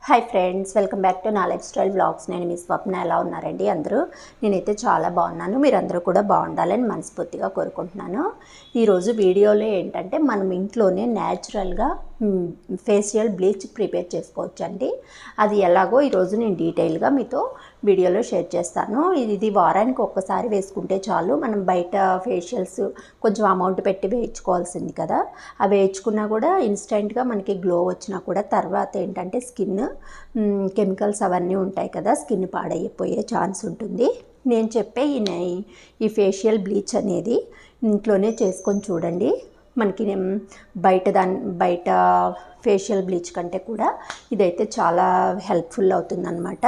Hi friends, welcome back to నా life style blogs. నేను మీ స్వప్న. ఎలా ఉన్నారండి అందరూ? నేనైతే చాలా బాగున్నాను. మీరందరూ కూడా బాగుండాలని మనస్ఫూర్తిగా కోరుకుంటున్నాను. ఈరోజు వీడియోలో ఏంటంటే మనం ఇంట్లోనే న్యాచురల్గా ఫేషియల్ బ్లీచ్ ప్రిపేర్ చేసుకోవచ్చండి. అది ఎలాగో ఈరోజు నేను డీటెయిల్గా మీతో వీడియోలో షేర్ చేస్తాను. ఇది వారానికి ఒక్కసారి వేసుకుంటే చాలు. మనం బయట ఫేషియల్స్ కొంచెం అమౌంట్ పెట్టి వేయించుకోవాల్సింది కదా. అవి వేయించుకున్నా కూడా ఇన్స్టెంట్గా మనకి గ్లో వచ్చినా కూడా తర్వాత ఏంటంటే స్కిన్ కెమికల్స్ అవన్నీ ఉంటాయి కదా, స్కిన్ పాడైపోయే ఛాన్స్ ఉంటుంది. నేను చెప్పే ఈ ఫేషియల్ బ్లీచ్ అనేది ఇంట్లోనే చేసుకొని చూడండి. మనకి బయట ఫేషియల్ బ్లీచ్ కంటే కూడా ఇదైతే చాలా హెల్ప్ఫుల్ అవుతుందన్నమాట.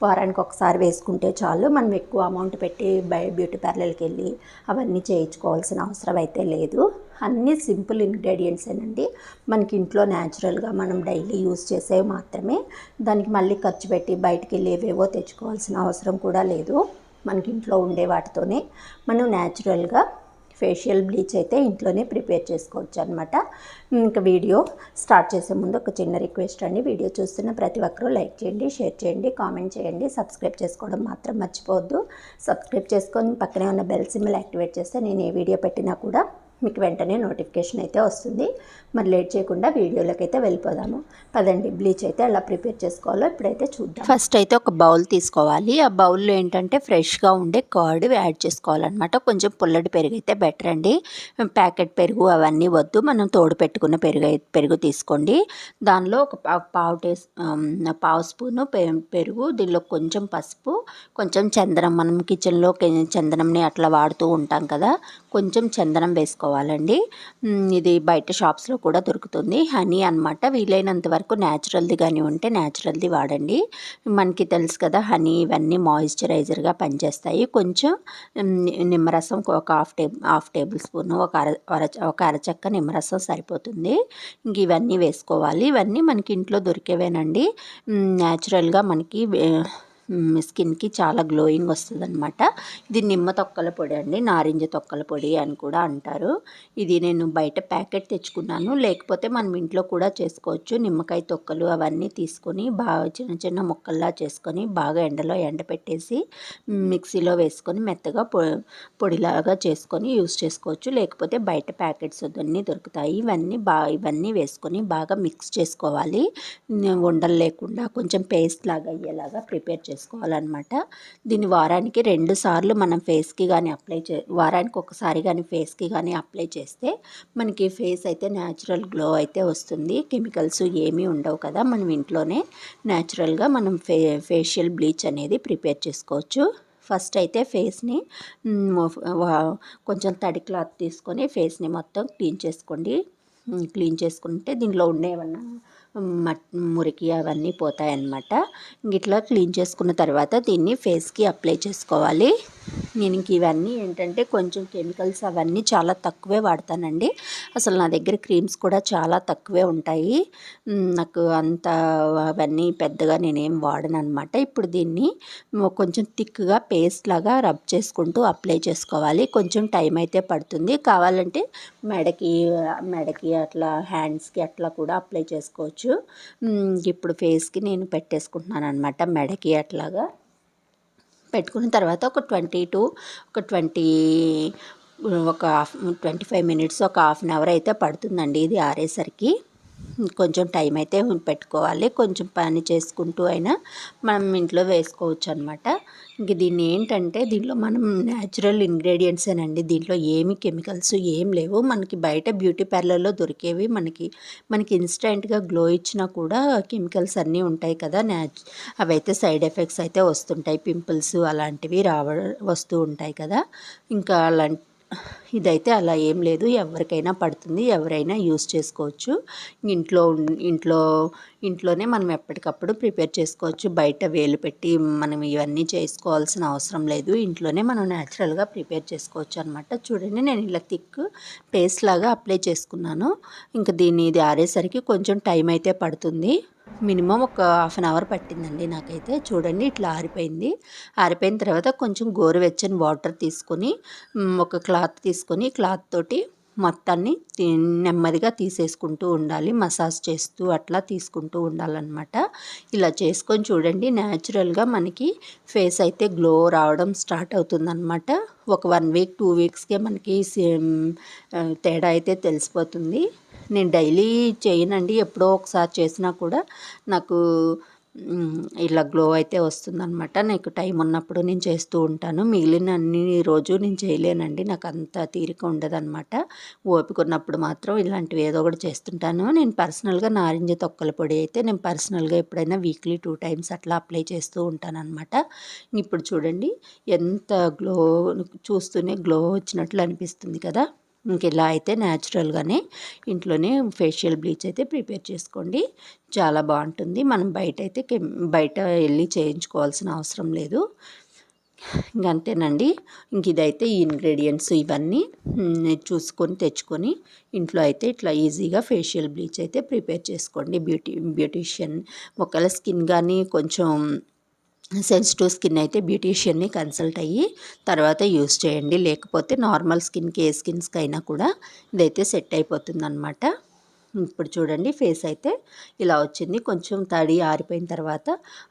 వారానికి ఒకసారి వేసుకుంటే చాలు. మనం ఎక్కువ అమౌంట్ పెట్టి బ్యూటీ పార్లర్కి వెళ్ళి అవన్నీ చేయించుకోవాల్సిన అవసరం అయితే లేదు. అన్నీ సింపుల్ ఇంగ్రీడియంట్సేనండి. మనకి ఇంట్లో న్యాచురల్గా మనం డైలీ యూజ్ చేసేవి మాత్రమే. దానికి మళ్ళీ ఖర్చు పెట్టి బయటికి వెళ్ళి ఏవేవో తెచ్చుకోవాల్సిన అవసరం కూడా లేదు. మనకి ఇంట్లో ఉండే వాటితోనే మనం న్యాచురల్గా ఫేషియల్ బ్లీచ్ అయితే ఇంట్లోనే ప్రిపేర్ చేసుకోవచ్చు అనమాట. ఇంకా వీడియో స్టార్ట్ చేసే ముందు ఒక చిన్న రిక్వెస్ట్ అండి. వీడియో చూస్తున్న ప్రతి ఒక్కరూ లైక్ చేయండి, షేర్ చేయండి, కామెంట్ చేయండి, సబ్స్క్రైబ్ చేసుకోవడం మాత్రం మర్చిపోవద్దు. సబ్స్క్రైబ్ చేసుకొని పక్కనే ఉన్న బెల్ సింబల్ యాక్టివేట్ చేస్తే నేను ఏ వీడియో పెట్టినా కూడా మీకు వెంటనే నోటిఫికేషన్ అయితే వస్తుంది. మరి లేట్ చేయకుండా వీడియోలోకి అయితే వెళ్ళిపోదాము. పదండి, బ్లీచ్ అయితే ఎలా ప్రిపేర్ చేసుకోవాలో ఇప్పుడైతే చూద్దాం. ఫస్ట్ అయితే ఒక బౌల్ తీసుకోవాలి. ఆ బౌల్లో ఏంటంటే ఫ్రెష్గా ఉండే కర్డ్ యాడ్ చేసుకోవాలన్నమాట. కొంచెం పుల్లటి పెరుగు అయితే బెటర్ అండి. ప్యాకెట్ పెరుగు అవన్నీ వద్దు, మనం తోడు పెట్టుకున్న పెరుగు తీసుకోండి. దానిలో ఒక పావు స్పూను పెరుగు, దీనిలో కొంచెం పసుపు, కొంచెం చందనం, మనం కిచెన్లో చందనంని అట్లా వాడుతూ ఉంటాం కదా, కొంచెం చందనం వేసుకోవాలండి. ఇది బయట షాప్స్లో కూడా దొరుకుతుంది. హనీ అనమాట. వీలైనంత వరకు న్యాచురల్ది కానీ ఉంటే న్యాచురల్ది వాడండి. మనకి తెలుసు కదా, హనీ ఇవన్నీ మాయిశ్చరైజర్గా పనిచేస్తాయి. కొంచెం నిమ్మరసం ఒక హాఫ్ టేబుల్ స్పూన్, ఒక అరచక్క నిమ్మరసం సరిపోతుంది. ఇంక ఇవన్నీ వేసుకోవాలి. ఇవన్నీ మనకి ఇంట్లో దొరికేవేనండి. న్యాచురల్గా మనకి స్కిన్కి చాలా గ్లోయింగ్ వస్తుంది అనమాట. ఇది నిమ్మ తొక్కల పొడి అండి, నారింజ తొక్కల పొడి అని కూడా అంటారు. ఇది నేను బయట ప్యాకెట్ తెచ్చుకున్నాను, లేకపోతే మనం ఇంట్లో కూడా చేసుకోవచ్చు. నిమ్మకాయ తొక్కలు అవన్నీ తీసుకొని బాగా చిన్న చిన్న ముక్కల్లా చేసుకొని బాగా ఎండలో ఎండపెట్టేసి మిక్సీలో వేసుకొని మెత్తగా పొడిలాగా చేసుకొని యూస్ చేసుకోవచ్చు. లేకపోతే బయట ప్యాకెట్స్ అన్నీ దొరుకుతాయి. ఇవన్నీ వేసుకొని బాగా మిక్స్ చేసుకోవాలి. ఉండలు లేకుండా కొంచెం పేస్ట్ లాగా అయ్యేలాగా ప్రిపేర్ చేసుకోవాలన్నమాట. దీన్ని వారానికి 2 సార్లు మనం ఫేస్కి కానీ వారానికి ఒకసారి కానీ ఫేస్కి కానీ అప్లై చేస్తే మనకి ఫేస్ అయితే న్యాచురల్ గ్లో అయితే వస్తుంది. కెమికల్స్ ఏమీ ఉండవు కదా. మనం ఇంట్లోనే న్యాచురల్గా మనం ఫేషియల్ బ్లీచ్ అనేది ప్రిపేర్ చేసుకోవచ్చు. ఫస్ట్ అయితే ఫేస్ని కొంచెం తడి క్లాత్ తీసుకొని ఫేస్ని మొత్తం క్లీన్ చేసుకోండి. క్లీన్ చేసుకుంటే దీనిలో ఉండే ఏమన్నా మురికి అవన్నీ పోతాయన్నమాట. ఇట్లా క్లీన్ చేసుకున్న తర్వాత దీన్ని ఫేస్కి అప్లై చేసుకోవాలి. నేను ఇంక ఇవన్నీ ఏంటంటే కొంచెం కెమికల్స్ అవన్నీ చాలా తక్కువే వాడతానండి. అసలు నా దగ్గర క్రీమ్స్ కూడా చాలా తక్కువే ఉంటాయి. నాకు అంత అవన్నీ పెద్దగా నేనేం వాడను అనమాట. ఇప్పుడు దీన్ని కొంచెం థిక్గా పేస్ట్ లాగా రబ్ చేసుకుంటూ అప్లై చేసుకోవాలి. కొంచెం టైం అయితే పడుతుంది. కావాలంటే మెడకి అట్లా హ్యాండ్స్కి అట్లా కూడా అప్లై చేసుకోవచ్చు. ఇప్పుడు ఫేస్కి నేను పెట్టేసుకుంటున్నాను అనమాట. మెడకి అట్లాగా పెట్టుకున్న తర్వాత ఒక 25 మినిట్స్, ఒక హాఫ్ అన్ అవర్ అయితే పడుతుందండి ఇది ఆరేసరికి. కొంచెం టైం అయితే పెట్టుకోవాలి. కొంచెం పని చేసుకుంటూ అయినా మనం ఇంట్లో వేసుకోవచ్చు అనమాట. ఇంక దీన్ని ఏంటంటే దీనిలో మనం న్యాచురల్ ఇంగ్రీడియంట్సేనండి. దీంట్లో ఏమి కెమికల్స్ ఏం లేవు. మనకి బయట బ్యూటీ పార్లర్లో దొరికేవి మనకి ఇన్స్టెంట్గా గ్లో ఇచ్చినా కూడా కెమికల్స్ అన్నీ ఉంటాయి కదా. అవైతే సైడ్ ఎఫెక్ట్స్ అయితే వస్తుంటాయి. పింపుల్స్ అలాంటివి వస్తూ ఉంటాయి కదా. ఇంకా ఇదైతే అలా ఏం లేదు. ఎవరికైనా పడుతుంది, ఎవరైనా యూస్ చేసుకోవచ్చు. ఇంట్లోనే మనం ఎప్పటికప్పుడు ప్రిపేర్ చేసుకోవచ్చు. బయట వేలు పెట్టి మనం ఇవన్నీ చేసుకోవాల్సిన అవసరం లేదు. ఇంట్లోనే మనం న్యాచురల్గా ప్రిపేర్ చేసుకోవచ్చు అనమాట. చూడండి, నేను ఇలా థిక్ పేస్ట్ లాగా అప్లై చేసుకున్నాను. ఇంకా ఇది ఆరేసరికి కొంచెం టైం అయితే పడుతుంది. మినిమం ఒక హాఫ్ అన్ అవర్ పట్టిందండి నాకైతే. చూడండి, ఇట్లా ఆరిపోయిన తర్వాత కొంచెం గోరువెచ్చని వాటర్ తీసుకొని ఒక క్లాత్ తీసుకొని క్లాత్ తోటి మొత్తాన్ని నెమ్మదిగా తీసేసుకుంటూ ఉండాలి, మసాజ్ చేస్తూ అట్లా తీసుకుంటూ ఉండాలన్నమాట. ఇలా చేసుకొని చూడండి, న్యాచురల్గా మనకి ఫేస్ అయితే గ్లో రావడం స్టార్ట్ అవుతుందన్నమాట. ఒక 1 వీక్ 2 వీక్స్కే మనకి తేడా అయితే తెలిసిపోతుంది. నేను డైలీ చేయనండి, ఎప్పుడో ఒకసారి చేసినా కూడా నాకు ఇలా గ్లో అయితే వస్తుందన్నమాట. నాకు టైం ఉన్నప్పుడు నేను చేస్తూ ఉంటాను, మిగిలిన అన్ని రోజు నేను చేయలేనండి, నాకు అంత తీరిక ఉండదన్నమాట. ఓపిక ఉన్నప్పుడు మాత్రం ఇలాంటివి ఏదో ఒకటి చేస్తుంటాను. నేను పర్సనల్గా నారింజ తొక్కల పొడి అయితే నేను పర్సనల్గా ఎప్పుడైనా వీక్లీ 2 టైమ్స్ అట్లా అప్లై చేస్తూ ఉంటానన్నమాట. ఇప్పుడు చూడండి ఎంత గ్లో, చూస్తూనే గ్లో వచ్చినట్లు అనిపిస్తుంది కదా. ఇంక ఇలా అయితే న్యాచురల్గానే ఇంట్లోనే ఫేషియల్ బ్లీచ్ అయితే ప్రిపేర్ చేసుకోండి, చాలా బాగుంటుంది. మనం బయట వెళ్ళి చేయించుకోవాల్సిన అవసరం లేదు. ఇంకంతేనండి. ఇంక ఇదైతే ఈ ఇంగ్రీడియంట్స్ ఇవన్నీ చూసుకొని తెచ్చుకొని ఇంట్లో అయితే ఇట్లా ఈజీగా ఫేషియల్ బ్లీచ్ అయితే ప్రిపేర్ చేసుకోండి. బ్యూటీషియన్ ఒకవేళ స్కిన్ కానీ కొంచెం సెన్సిటివ్ స్కిన్ అయితే బ్యూటీషియన్ని కన్సల్ట్ అయ్యి తర్వాత యూస్ చేయండి, లేకపోతే నార్మల్ స్కిన్కి ఏ స్కిన్స్కి అయినా కూడా ఇదైతే సెట్ అయిపోతుందన్నమాట. ఇప్పుడు చూడండి ఫేస్ అయితే ఇలా వచ్చింది. కొంచెం తడి ఆరిపోయిన తర్వాత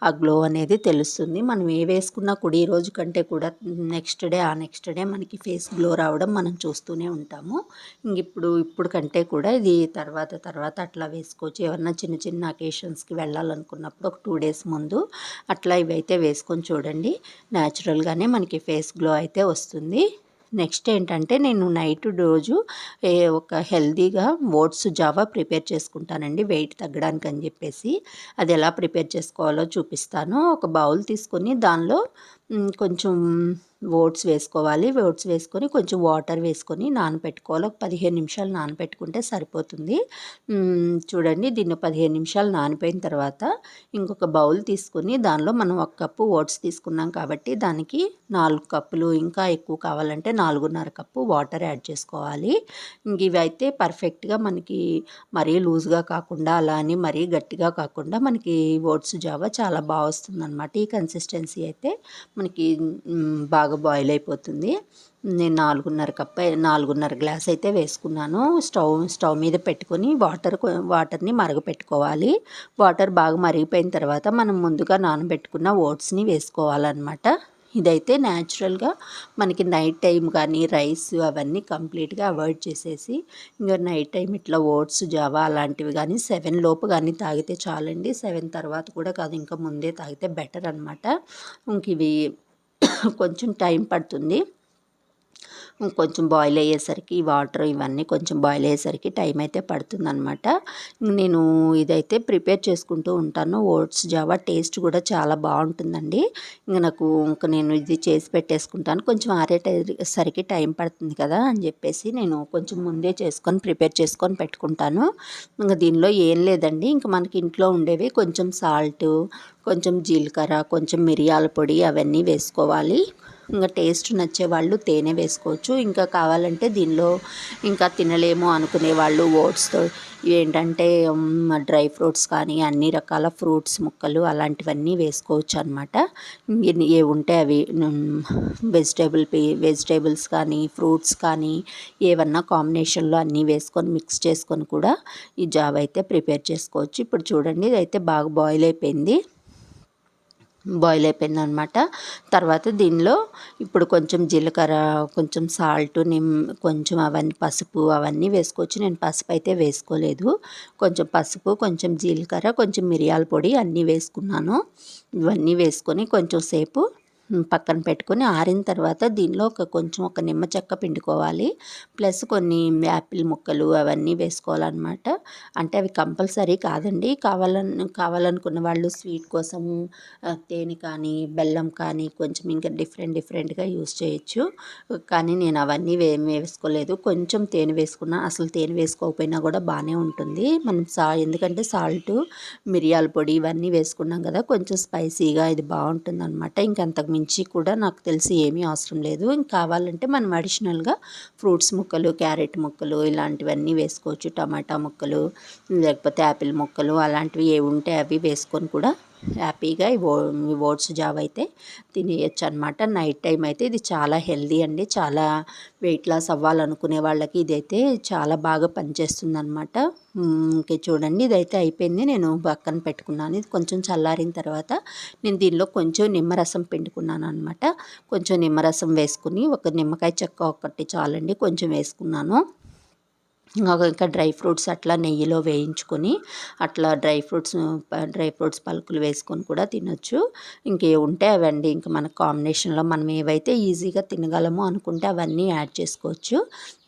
ఆ గ్లో అనేది తెలుస్తుంది. మనం ఏ వేసుకున్నా కూడా ఈ రోజు కంటే కూడా నెక్స్ట్ డే మనకి ఫేస్ గ్లో రావడం మనం చూస్తూనే ఉంటాము. ఇప్పుడు కంటే కూడా ఇది తర్వాత అట్లా వేసుకోవచ్చు. ఏమన్నా చిన్న చిన్న అకేషన్స్కి వెళ్ళాలనుకున్నప్పుడు ఒక 2 డేస్ ముందు అట్లా ఇవైతే వేసుకొని చూడండి, న్యాచురల్గానే మనకి ఫేస్ గ్లో అయితే వస్తుంది. నెక్స్ట్ ఏంటంటే నేను నైట్ రోజు ఒక హెల్తీగా ఓట్స్ జావా ప్రిపేర్ చేసుకుంటానండి, వెయిట్ తగ్గడానికి అని చెప్పేసి. అది ఎలా ప్రిపేర్ చేసుకోవాలో చూపిస్తాను. ఒక బౌల్ తీసుకొని దానిలో కొంచెం ఓట్స్ వేసుకోవాలి. ఓట్స్ వేసుకొని కొంచెం వాటర్ వేసుకొని నానబెట్టుకోవాలి. ఒక 15 నిమిషాలు నానబెట్టుకుంటే సరిపోతుంది. చూడండి, దీన్ని 15 నిమిషాలు నానిపోయిన తర్వాత ఇంకొక బౌల్ తీసుకొని దానిలో మనం 1 కప్పు ఓట్స్ తీసుకున్నాం కాబట్టి దానికి 4 కప్పులు, ఇంకా ఎక్కువ కావాలంటే 4.5 కప్పు వాటర్ యాడ్ చేసుకోవాలి. ఇవి అయితే పర్ఫెక్ట్గా మనకి మరీ లూజ్గా కాకుండా అలా అని మరీ గట్టిగా కాకుండా మనకి ఓట్స్ జావా చాలా బాగా వస్తుందన్నమాట. ఈ కన్సిస్టెన్సీ అయితే మనకి బాగా బాయిల్ అయిపోతుంది. నేను 4.5 గ్లాస్ అయితే వేసుకున్నాను. స్టవ్ మీద పెట్టుకొని వాటర్ని మరగపెట్టుకోవాలి. వాటర్ బాగా మరిగిపోయిన తర్వాత మనం ముందుగా నానబెట్టుకున్న ఓట్స్ని వేసుకోవాలన్నమాట. ఇదైతే న్యాచురల్గా మనకి నైట్ టైం కానీ రైస్ అవన్నీ కంప్లీట్గా అవాయిడ్ చేసేసి ఇంకా నైట్ టైం ఇట్లా ఓట్స్ జావా అలాంటివి కానీ 7 లోపు కానీ తాగితే చాలండి. 7 తర్వాత కూడా కాదు, ఇంకా ముందే తాగితే బెటర్ అనమాట. ఇంక ఇవి కొంచెం టైం పడుతుంది, కొంచెం బాయిల్ అయ్యేసరికి వాటర్ ఇవన్నీ కొంచెం బాయిల్ అయ్యేసరికి టైం అయితే పడుతుందన్నమాట. నేను ఇదైతే ప్రిపేర్ చేసుకుంటూ ఉంటాను. ఓట్స్ జావా టేస్ట్ కూడా చాలా బాగుంటుందండి. ఇంకా నేను ఇది చేసి పెట్టేసుకుంటాను. కొంచెం ఆరేసరికి టైం పడుతుంది కదా అని చెప్పేసి నేను కొంచెం ముందే ప్రిపేర్ చేసుకొని పెట్టుకుంటాను. ఇంకా దీనిలో ఏం లేదండి, ఇంకా మనకి ఇంట్లో ఉండేవి కొంచెం సాల్ట్, కొంచెం జీలకర్ర, కొంచెం మిరియాల పొడి అవన్నీ వేసుకోవాలి. ఇంకా టేస్ట్ నచ్చే వాళ్ళు తేనె వేసుకోవచ్చు. ఇంకా కావాలంటే దీనిలో ఇంకా తినలేము అనుకునే వాళ్ళు ఓట్స్తో ఏంటంటే డ్రై ఫ్రూట్స్ కానీ అన్ని రకాల ఫ్రూట్స్ ముక్కలు అలాంటివన్నీ వేసుకోవచ్చు అనమాట. ఏ ఉంటే అవి వెజిటేబుల్స్ కానీ ఫ్రూట్స్ కానీ ఏమన్నా కాంబినేషన్లో అన్నీ వేసుకొని మిక్స్ చేసుకొని కూడా ఈ జావ అయితే ప్రిపేర్ చేసుకోవచ్చు. ఇప్పుడు చూడండి, ఇదైతే బాగా బాయిల్ అయిపోయిందనమాట. తర్వాత దీనిలో ఇప్పుడు కొంచెం జీలకర్ర, కొంచెం సాల్ట్, కొంచెం పసుపు అవన్నీ వేసుకోవచ్చు. నేను పసుపు అయితే వేసుకోలేదు. కొంచెం పసుపు, కొంచెం జీలకర్ర, కొంచెం మిరియాల పొడి అన్నీ వేసుకున్నాను. ఇవన్నీ వేసుకొని కొంచెం సేపు పక్కన పెట్టుకొని ఆరిన తర్వాత దీనిలో కొంచెం ఒక నిమ్మ చెక్క పిండుకోవాలి. ప్లస్ కొన్ని యాపిల్ ముక్కలు అవన్నీ వేసుకోవాలన్నమాట. అంటే అవి కంపల్సరీ కాదండి, కావాలనుకున్న వాళ్ళు స్వీట్ కోసం తేనె కానీ బెల్లం కానీ కొంచెం ఇంకా డిఫరెంట్గా యూస్ చేయొచ్చు. కానీ నేను అవన్నీ వేసుకోలేదు. కొంచెం తేనె వేసుకున్నా, అసలు తేనె వేసుకోకపోయినా కూడా బాగానే ఉంటుంది. మనం ఎందుకంటే సాల్ట్, మిరియాల పొడి ఇవన్నీ వేసుకున్నాం కదా, కొంచెం స్పైసీగా ఇది బాగుంటుంది అనమాట. ఇంకంతకు మించి కూడా నాకు తెలిసి ఏమీ అవసరం లేదు. ఇంకా కావాలంటే మనం అడిషనల్గా ఫ్రూట్స్ ముక్కలు, క్యారెట్ ముక్కలు ఇలాంటివన్నీ వేసుకోవచ్చు. టమాటా ముక్కలు లేకపోతే యాపిల్ ముక్కలు అలాంటివి ఏ ఉంటే అవి వేసుకొని కూడా హ్యాపీగా ఈ ఓట్స్ జావ అయితే తినేయచ్చు అనమాట. నైట్ టైం అయితే ఇది చాలా హెల్దీ అండి. చాలా వెయిట్ లాస్ అవ్వాలనుకునే వాళ్ళకి ఇదైతే చాలా బాగా పనిచేస్తుంది అనమాట. ఇంకే చూడండి, ఇదైతే అయిపోయింది. నేను పక్కన పెట్టుకున్నాను. ఇది కొంచెం చల్లారిన తర్వాత నేను దీనిలో కొంచెం నిమ్మరసం పిండుకున్నాను అనమాట. కొంచెం నిమ్మరసం వేసుకుని, ఒక నిమ్మకాయ చెక్క ఒకటి చాలండి, కొంచెం వేసుకున్నాను. ఇంకా డ్రై ఫ్రూట్స్ అట్లా నెయ్యిలో వేయించుకొని అట్లా డ్రై ఫ్రూట్స్ పలుకులు వేసుకొని కూడా తినొచ్చు. ఇంకే ఉంటే అవండి, ఇంకా మన కాంబినేషన్లో మనం ఏవైతే ఈజీగా తినగలమో అనుకుంటే అవన్నీ యాడ్ చేసుకోవచ్చు.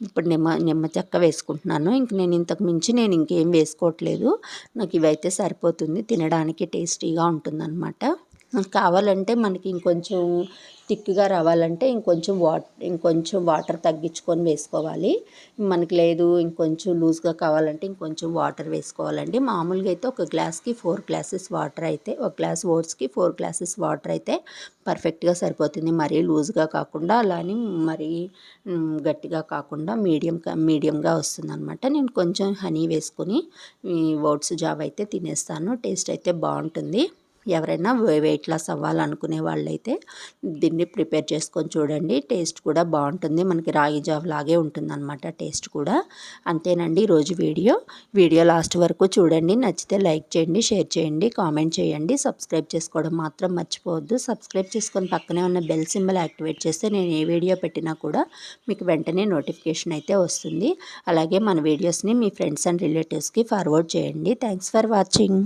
ఇప్పుడు నిమ్మ చెక్క వేసుకుంటున్నాను. ఇంక నేను ఇంతకు మించి నేను ఇంకేం వేసుకోవట్లేదు. నాకు ఇవైతే సరిపోతుంది, తినడానికి టేస్టీగా ఉంటుందన్నమాట. కావాలంటే మనకి ఇంకొంచెం థిక్గా రావాలంటే ఇంకొంచెం వాటర్ తగ్గించుకొని వేసుకోవాలి. మనకి లేదు ఇంకొంచెం లూజ్గా కావాలంటే ఇంకొంచెం వాటర్ వేసుకోవాలండి. మామూలుగా అయితే ఒక గ్లాస్కి 4 గ్లాసెస్ వాటర్ అయితే, ఒక గ్లాస్ ఓట్స్కి 4 గ్లాసెస్ వాటర్ అయితే పర్ఫెక్ట్గా సరిపోతుంది. మరీ లూజ్గా కాకుండా అలానే మరీ గట్టిగా కాకుండా మీడియంగా వస్తుందన్నమాట. నేను కొంచెం హనీ వేసుకొని ఈ ఓట్స్ జావ అయితే తినేస్తాను. టేస్ట్ అయితే బాగుంటుంది. ఎవరైనా వెయిట్ లాస్ అవ్వాలనుకునే వాళ్ళైతే దీన్ని ప్రిపేర్ చేసుకొని చూడండి. టేస్ట్ కూడా బాగుంటుంది. మనకి రాగి జావ లాగే ఉంటుందన్నమాట టేస్ట్ కూడా. అంతేనండి ఈరోజు వీడియో లాస్ట్ వరకు చూడండి. నచ్చితే లైక్ చేయండి, షేర్ చేయండి, కామెంట్ చేయండి. సబ్స్క్రైబ్ చేసుకోవడం మాత్రం మర్చిపోవద్దు. సబ్స్క్రైబ్ చేసుకొని పక్కనే ఉన్న బెల్ సింబల్ యాక్టివేట్ చేస్తే నేను ఏ వీడియో పెట్టినా కూడా మీకు వెంటనే నోటిఫికేషన్ అయితే వస్తుంది. అలాగే మన వీడియోస్ని మీ ఫ్రెండ్స్ అండ్ రిలేటివ్స్కి ఫార్వర్డ్ చేయండి. Thanks for watching.